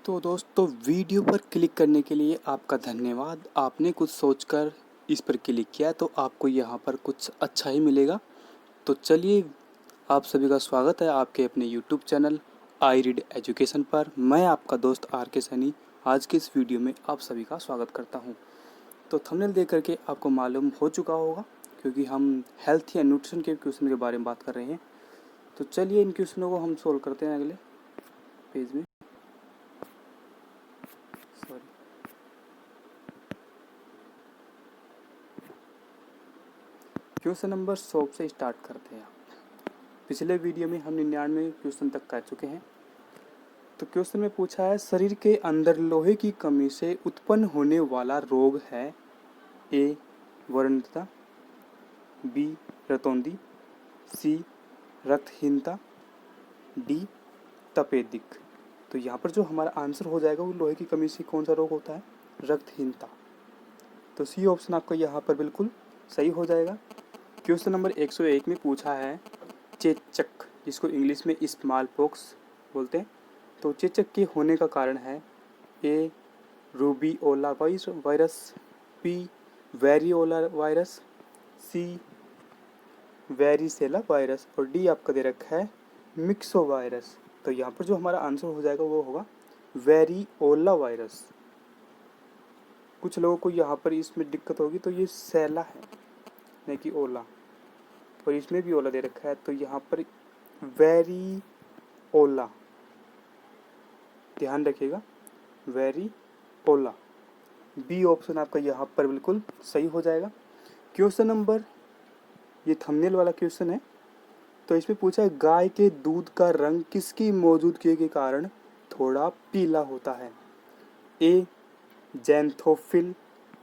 तो दोस्तों वीडियो पर क्लिक करने के लिए आपका धन्यवाद। आपने कुछ सोचकर इस पर क्लिक किया तो आपको यहाँ पर कुछ अच्छा ही मिलेगा। तो चलिए, आप सभी का स्वागत है आपके अपने YouTube channel I read education पर। मैं आपका दोस्त आर के सैनी आज के इस वीडियो में आप सभी का स्वागत करता हूँ। तो थंबनेल देख करके आपको मालूम हो चुका होगा, क्योंकि हम हेल्थ या न्यूट्रिशन के क्वेश्चन के बारे में बात कर रहे हैं। तो चलिए इन क्वेश्चनों को हम सोल्व करते हैं अगले पेज में। सॉरी, क्वेश्चन नंबर 100 से स्टार्ट करते हैं। पिछले वीडियो में हम 99 क्वेश्चन तक कर चुके हैं। तो क्वेश्चन में पूछा है, शरीर के अंदर लोहे की कमी से उत्पन्न होने वाला रोग है ए वरणता, बी रतौंधी, सी रक्तहीनता, डी तपेदिक। तो यहाँ पर जो हमारा आंसर हो जाएगा वो लोहे की कमी से कौन सा रोग होता है? रक्तहीनता। तो सी ऑप्शन आपका यहाँ पर बिल्कुल सही हो जाएगा। क्वेश्चन नंबर 101 में पूछा है, चेचक, जिसको इंग्लिश में स्मॉल पॉक्स बोलते हैं, तो चेचक के होने का कारण है ए रूबीओला वायरस, बी वेरियोला वायरस, सी वेरिसेला वायरस और डी आपका दे रखा है मिक्सो वायरस। तो यहाँ पर जो हमारा आंसर हो जाएगा वो होगा वेरियोला वायरस। कुछ लोगों को यहाँ पर इसमें दिक्कत होगी, तो ये सैला है नहीं कि ओला, और इसमें भी ओला दे रखा है, तो यहाँ पर वेरी ओला, ध्यान रखिएगा, वेरी ओला। बी ऑप्शन आपका यहाँ पर बिल्कुल सही हो जाएगा। क्वेश्चन नंबर, ये थंबनेल वाला क्वेश्चन है, तो इसमें पूछा है, गाय के दूध का रंग किसकी मौजूदगी के कारण थोड़ा पीला होता है? ए जैंथोफिल,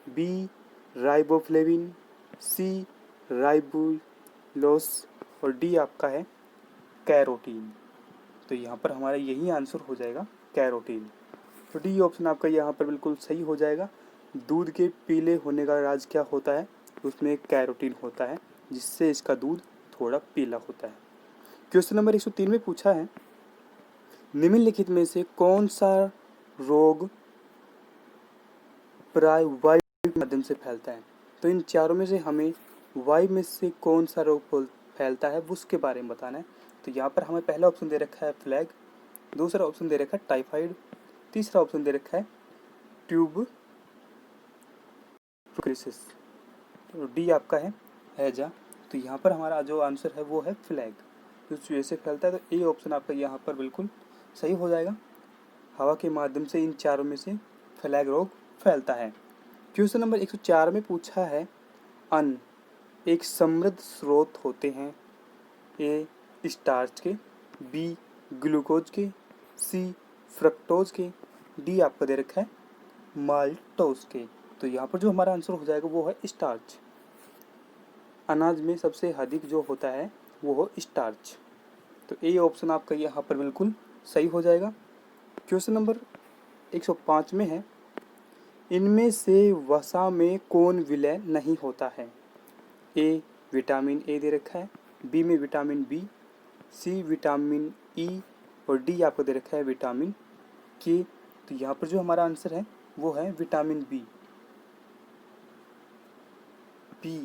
बी राइबोफ्लेविन, सी राइबुलोस और डी आपका है कैरोटीन। तो यहाँ पर हमारा यही आंसर हो जाएगा कैरोटीन। तो डी ऑप्शन आपका यहाँ पर बिल्कुल सही हो जाएगा। दूध के पीले होने का राज क्या होता है? उसमें कैरोटीन होता है, जिससे इसका दूध थोड़ा पीला होता है। क्वेश्चन नंबर 103 में पूछा है, निम्नलिखित में से कौन सा रोग प्राय वायु के माध्यम से फैलता है? तो इन चारों में से हमें वायु में से कौन सा रोग फैलता है उसके बारे में बताना है। तो यहाँ पर हमें पहला ऑप्शन दे रखा है फ्लैग, दूसरा ऑप्शन दे रखा है टाइफाइड, तीसरा ऑप्शन दे रखा है ट्यूब क्रिसिस, तो डी आपका है हैजा। तो यहाँ पर हमारा जो आंसर है वो है फ्लैग, जो चूहे से फैलता है। तो ए ऑप्शन आपका यहाँ पर बिल्कुल सही हो जाएगा। हवा के माध्यम से इन चारों में से फ्लैग रोग फैलता है। क्वेश्चन नंबर 104 में पूछा है, अन्न एक समृद्ध स्रोत होते हैं, ए स्टार्च के, बी ग्लूकोज के, सी फ्रक्टोज के, डी आपका दे रखा है माल्टोज के। तो यहाँ पर जो हमारा आंसर हो जाएगा वो है स्टार्च। अनाज में सबसे अधिक जो होता है वो हो स्टार्च। तो ए ऑप्शन आपका यहाँ पर बिल्कुल सही हो जाएगा। क्वेश्चन नंबर 105 में है, इनमें से वसा में कौन विलय नहीं होता है? ए विटामिन ए दे रखा है, बी में vitamin B, C vitamin E और डी आपको दे रखा है विटामिन के। तो यहाँ पर जो हमारा आंसर है वो है विटामिन बी। बी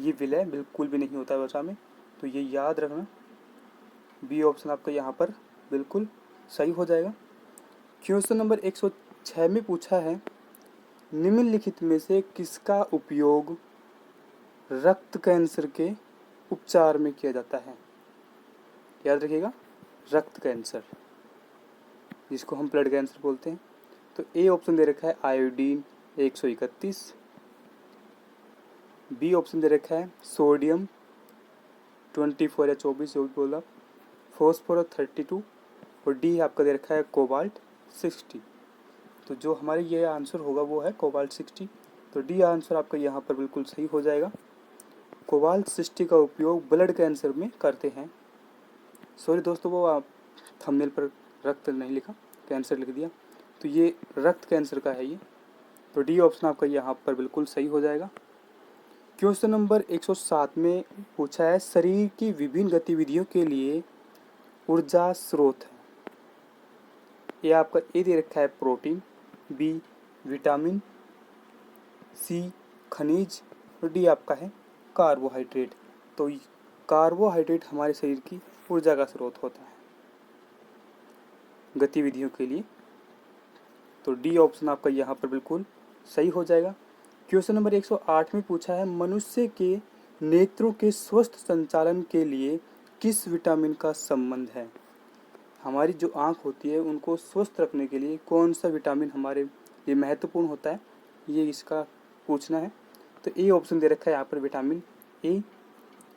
ये विलय बिल्कुल भी नहीं होता है वसा में, तो ये याद रखना। बी ऑप्शन आपका यहाँ पर बिल्कुल सही हो जाएगा। क्वेश्चन नंबर 106 में पूछा है, निम्नलिखित में से किसका उपयोग रक्त कैंसर के उपचार में किया जाता है? याद रखिएगा, रक्त कैंसर, जिसको हम ब्लड कैंसर बोलते हैं। तो ए ऑप्शन दे रखा है आयोडीन 131, बी ऑप्शन दे रखा है सोडियम 24 या 24 जो भी बोला, फॉस्फोरस 32 और डी आपका दे रखा है कोबाल्ट 60। तो जो हमारे ये आंसर होगा वो है कोबाल्ट 60। तो डी आंसर आपका यहाँ पर बिल्कुल सही हो जाएगा। कोबाल्ट 60 का उपयोग ब्लड कैंसर में करते हैं। सॉरी दोस्तों, वो आप थंबनेल पर रक्त नहीं लिखा, कैंसर लिख दिया, तो ये रक्त कैंसर का है ये। तो डी ऑप्शन आपका यहाँ पर बिल्कुल सही हो जाएगा। क्वेश्चन नंबर 107 में पूछा है, शरीर की विभिन्न गतिविधियों के लिए ऊर्जा स्रोत है। ए आपका ए दे रखा है प्रोटीन, बी विटामिन, सी खनिज और डी आपका है कार्बोहाइड्रेट। तो कार्बोहाइड्रेट हमारे शरीर की ऊर्जा का स्रोत होता है गतिविधियों के लिए। तो डी ऑप्शन आपका यहाँ पर बिल्कुल सही हो जाएगा। क्वेश्चन नंबर 108 में पूछा है मनुष्य के नेत्रों के स्वस्थ संचालन के लिए किस विटामिन का संबंध है। हमारी जो आँख होती है उनको स्वस्थ रखने के लिए कौन सा विटामिन हमारे लिए महत्वपूर्ण होता है, ये इसका पूछना है। तो ए ऑप्शन दे रखा है यहाँ पर विटामिन ए,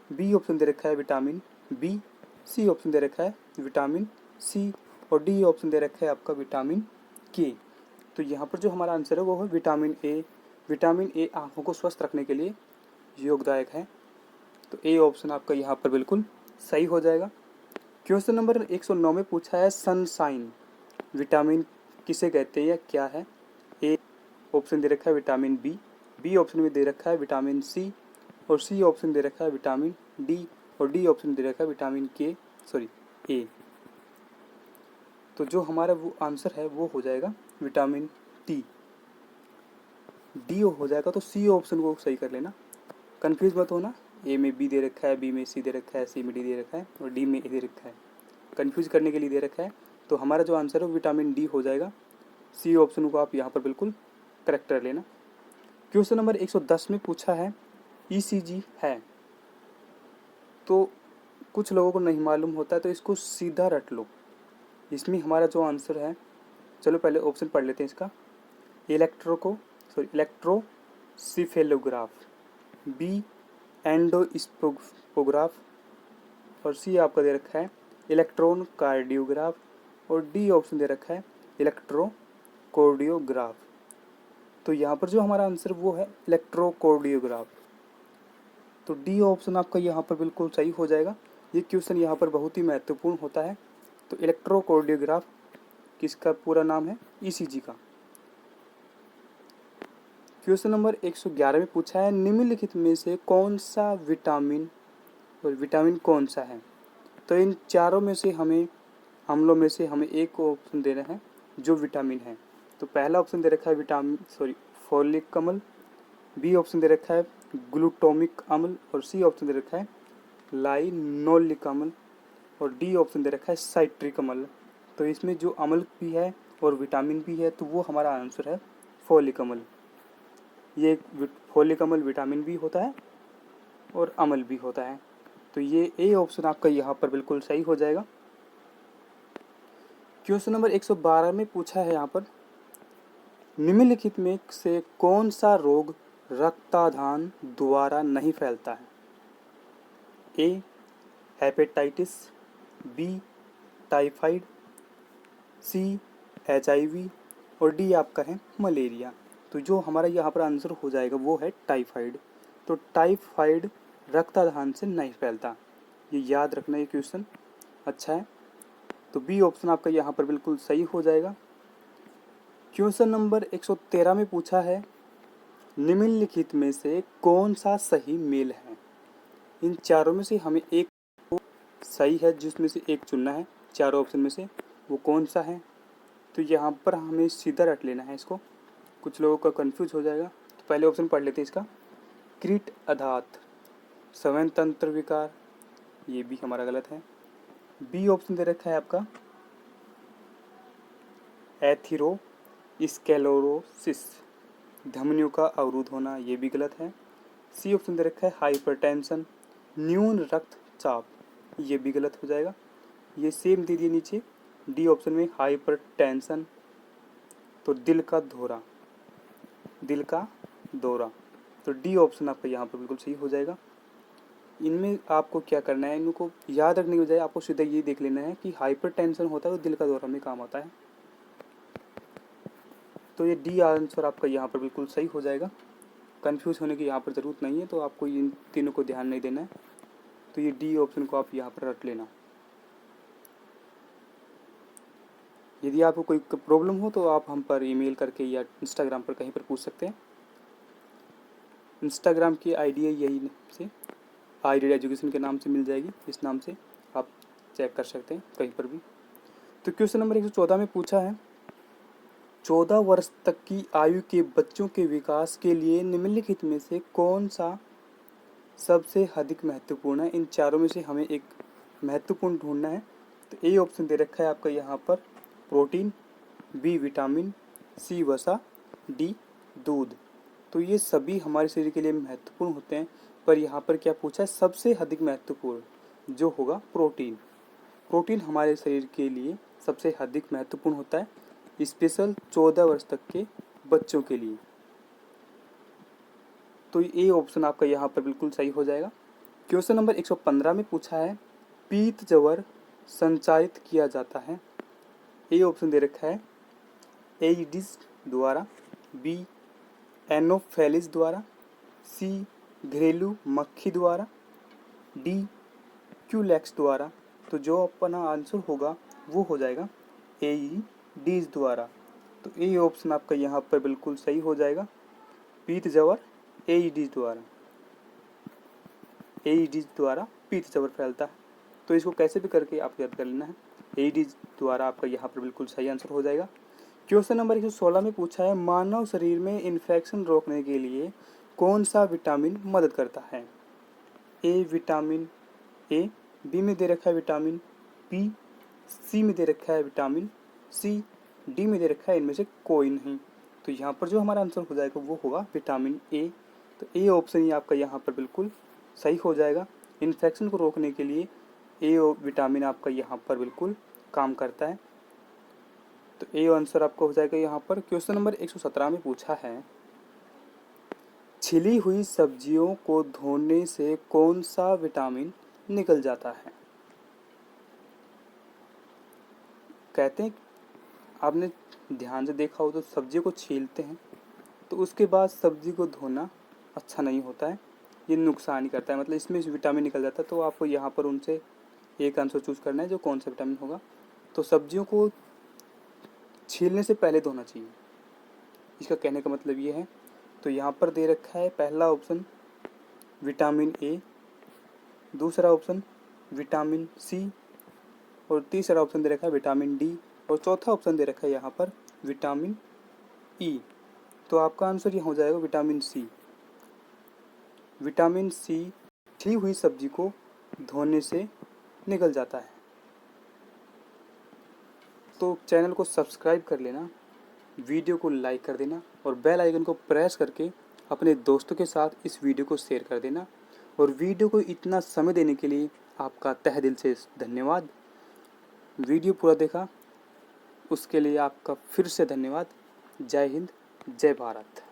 बी ऑप्शन दे रखा है विटामिन बी, सी ऑप्शन दे रखा है विटामिन सी और डी ऑप्शन दे रखा है आपका विटामिन के। तो यहाँ पर जो हमारा आंसर है वो है विटामिन ए। विटामिन ए आँखों को स्वस्थ रखने के लिए योगदायक है। तो ए ऑप्शन आपका यहाँ पर बिल्कुल सही हो जाएगा। क्वेश्चन नंबर 109 में पूछा है सनशाइन विटामिन किसे कहते हैं या क्या है। ए ऑप्शन दे रखा है विटामिन बी, बी ऑप्शन में दे रखा है विटामिन सी और सी ऑप्शन दे रखा है विटामिन डी और डी ऑप्शन दे रखा है विटामिन के ए। तो जो हमारा वो आंसर है वो हो जाएगा विटामिन डी हो जाएगा। तो सी ऑप्शन को सही कर लेना, कंफ्यूज मत होना। ए में बी दे रखा है, बी में सी दे रखा है, सी में डी दे रखा है और डी में ए दे रखा है, कंफ्यूज करने के लिए दे रखा है। तो हमारा जो आंसर है वो विटामिन डी हो जाएगा। सी ऑप्शन को आप यहाँ पर बिल्कुल करेक्ट कर लेना। क्वेश्चन नंबर 110 में पूछा है ईसीजी है, तो कुछ लोगों को नहीं मालूम होता है तो इसको सीधा रट लो। इसमें हमारा जो आंसर है, चलो पहले ऑप्शन पढ़ लेते हैं इसका। इलेक्ट्रोसिफेलोग्राफ, बी एंडोस्कोग्राफ और सी आपका दे रखा है इलेक्ट्रॉन कार्डियोग्राफ और डी ऑप्शन दे रखा है इलेक्ट्रोकार्डियोग्राफ। तो यहाँ पर जो हमारा आंसर वो है इलेक्ट्रोकार्डियोग्राफ। तो डी ऑप्शन आपका यहाँ पर बिल्कुल सही हो जाएगा। ये क्वेश्चन यहाँ पर बहुत ही महत्वपूर्ण होता है। तो इलेक्ट्रोकार्डियोग्राफ किसका पूरा नाम है, ईसीजी का। क्वेश्चन नंबर 111 में पूछा है निम्नलिखित में से कौन सा विटामिन और विटामिन कौन सा है। तो इन चारों में से हमें अम्लों में से हमें एक ऑप्शन देना है जो विटामिन है। तो पहला ऑप्शन दे रखा है फोलिक अम्ल, बी ऑप्शन दे रखा है ग्लूटामिक अम्ल और सी ऑप्शन दे रखा है लाइनोलिक अम्ल और डी ऑप्शन दे रखा है साइट्रिक अम्ल। तो इसमें जो अम्ल भी है और विटामिन भी है तो वो हमारा आंसर है फोलिक अम्ल। ये फोलिक अम्ल विटामिन भी होता है और अम्ल भी होता है। तो ये ए ऑप्शन आपका यहाँ पर बिल्कुल सही हो जाएगा। क्वेश्चन नंबर 112 में पूछा है यहाँ पर निम्नलिखित में से कौन सा रोग रक्तादान द्वारा नहीं फैलता है। A hepatitis, B typhoid, C HIV और डी आपका है मलेरिया। तो जो हमारा यहाँ पर आंसर हो जाएगा वो है टाइफाइड। तो टाइफाइड रक्तादान से नहीं फैलता, ये याद रखना, ये क्वेश्चन अच्छा है। तो बी ऑप्शन आपका यहाँ पर बिल्कुल सही हो जाएगा। क्वेश्चन नंबर 113 में पूछा है निम्नलिखित में से कौन सा सही मेल है। इन चारों में से हमें एक सही है जिसमें से एक चुनना है, चारों ऑप्शन में से वो कौन सा है। तो यहाँ पर हमें सीधा रट लेना है इसको, कुछ लोगों का कंफ्यूज हो जाएगा। तो पहले ऑप्शन पढ़ लेते हैं इसका। क्रीट अधात संवहन तंत्र विकार, ये भी हमारा गलत है। बी ऑप्शन दे रखा है आपका एथेरोस्क्लेरोसिस धमनियों का अवरुद्ध होना, ये भी गलत है। सी ऑप्शन दे रखा है हाइपरटेंशन न्यून रक्तचाप, ये भी गलत हो जाएगा। ये सेम दे दिए नीचे डी ऑप्शन में हाइपरटेंशन, तो दिल का दौरा। तो डी ऑप्शन आपका यहाँ पर बिल्कुल सही हो जाएगा। इनमें आपको क्या करना है, इनको याद रखने की बजाय आपको सीधा ये देख लेना है कि हाइपरटेंशन होता है तो दिल का दौरा में काम आता है। तो ये डी आंसर आपका यहाँ पर बिल्कुल सही हो जाएगा। कंफ्यूज होने की यहाँ पर ज़रूरत नहीं है, तो आपको इन तीनों को ध्यान नहीं देना है। तो ये डी ऑप्शन को आप यहाँ पर रट लेना। यदि आपको कोई प्रॉब्लम हो तो आप हम पर ईमेल करके या इंस्टाग्राम पर कहीं पर पूछ सकते हैं। इंस्टाग्राम की आईडी है यही से आईडी एजुकेशन के नाम से मिल जाएगी, इस नाम से आप चेक कर सकते हैं कहीं पर भी। तो क्वेश्चन नंबर 114 में पूछा है 14 वर्ष तक की आयु के बच्चों के विकास के लिए निम्नलिखित में से कौन सा सबसे अधिक महत्वपूर्ण है। इन चारों में से हमें एक महत्वपूर्ण ढूंढना है। तो ए ऑप्शन दे रखा है आपका यहाँ पर प्रोटीन, बी विटामिन, सी वसा, डी दूध। तो ये सभी हमारे शरीर के लिए महत्वपूर्ण होते हैं, पर यहाँ पर क्या पूछा है सबसे अधिक महत्वपूर्ण जो होगा प्रोटीन। प्रोटीन हमारे शरीर के लिए सबसे अधिक महत्वपूर्ण होता है, स्पेशल 14 वर्ष तक के बच्चों के लिए। तो ये ऑप्शन आपका यहाँ पर बिल्कुल सही हो जाएगा। क्वेश्चन नंबर 115 में पूछा है पीत जवर संचारित किया जाता है। ए ऑप्शन दे रखा है एईडिस द्वारा, बी एनोफेलिस द्वारा, सी घरेलू मक्खी द्वारा, डी क्यूलेक्स द्वारा। तो जो अपना आंसर होगा वो हो जाएगा एईडीज द्वारा। तो ए ऑप्शन आपका यहाँ पर बिल्कुल सही हो जाएगा, पीत जवर एईडीज द्वारा। एईडीज द्वारा पीत जवर फैलता है। तो इसको कैसे भी करके आप याद कर लेना है, एईडीज द्वारा आपका यहाँ पर बिल्कुल सही आंसर हो जाएगा। क्वेश्चन नंबर 116 में पूछा है मानव शरीर में इन्फेक्शन रोकने के लिए कौन सा विटामिन मदद करता है। ए विटामिन ए, बी में दे रखा है विटामिन बी, सी में दे रखा है विटामिन सी, डी में दे रखा है इनमें से कोई नहीं। तो यहाँ पर जो हमारा आंसर हो जाएगा वो होगा विटामिन ए। तो ए ऑप्शन ही आपका यहाँ पर बिल्कुल सही हो जाएगा। इन्फेक्शन को रोकने के लिए ए विटामिन आपका यहाँ पर बिल्कुल काम करता है। तो ए आंसर आपका हो जाएगा यहाँ पर। क्वेश्चन नंबर 117 में पूछा है छिली हुई सब्जियों को धोने से कौन सा विटामिन निकल जाता है। कहते हैं आपने ध्यान से देखा हो तो सब्जी को छीलते हैं तो उसके बाद सब्जी को धोना अच्छा नहीं होता है, ये नुकसान ही करता है, मतलब इसमें विटामिन निकल जाता है। तो आपको यहाँ पर उनसे एक आंसर चूज़ करना है जो कौन सा विटामिन होगा। तो सब्जियों को छीलने से पहले धोना चाहिए, इसका कहने का मतलब ये है। तो यहाँ पर दे रखा है पहला ऑप्शन विटामिन ए, दूसरा ऑप्शन विटामिन सी, और तीसरा ऑप्शन दे रखा है विटामिन डी, और चौथा ऑप्शन दे रखा है यहाँ पर विटामिन ई। तो आपका आंसर यहाँ हो जाएगा विटामिन सी। विटामिन सी छिली हुई सब्जी को धोने से निकल जाता है। तो चैनल को सब्सक्राइब कर लेना, वीडियो को लाइक कर देना और बेल आइकन को प्रेस करके अपने दोस्तों के साथ इस वीडियो को शेयर कर देना। और वीडियो को इतना समय देने के लिए आपका तहे दिल से धन्यवाद। वीडियो पूरा देखा उसके लिए आपका फिर से धन्यवाद। जय हिंद, जय भारत।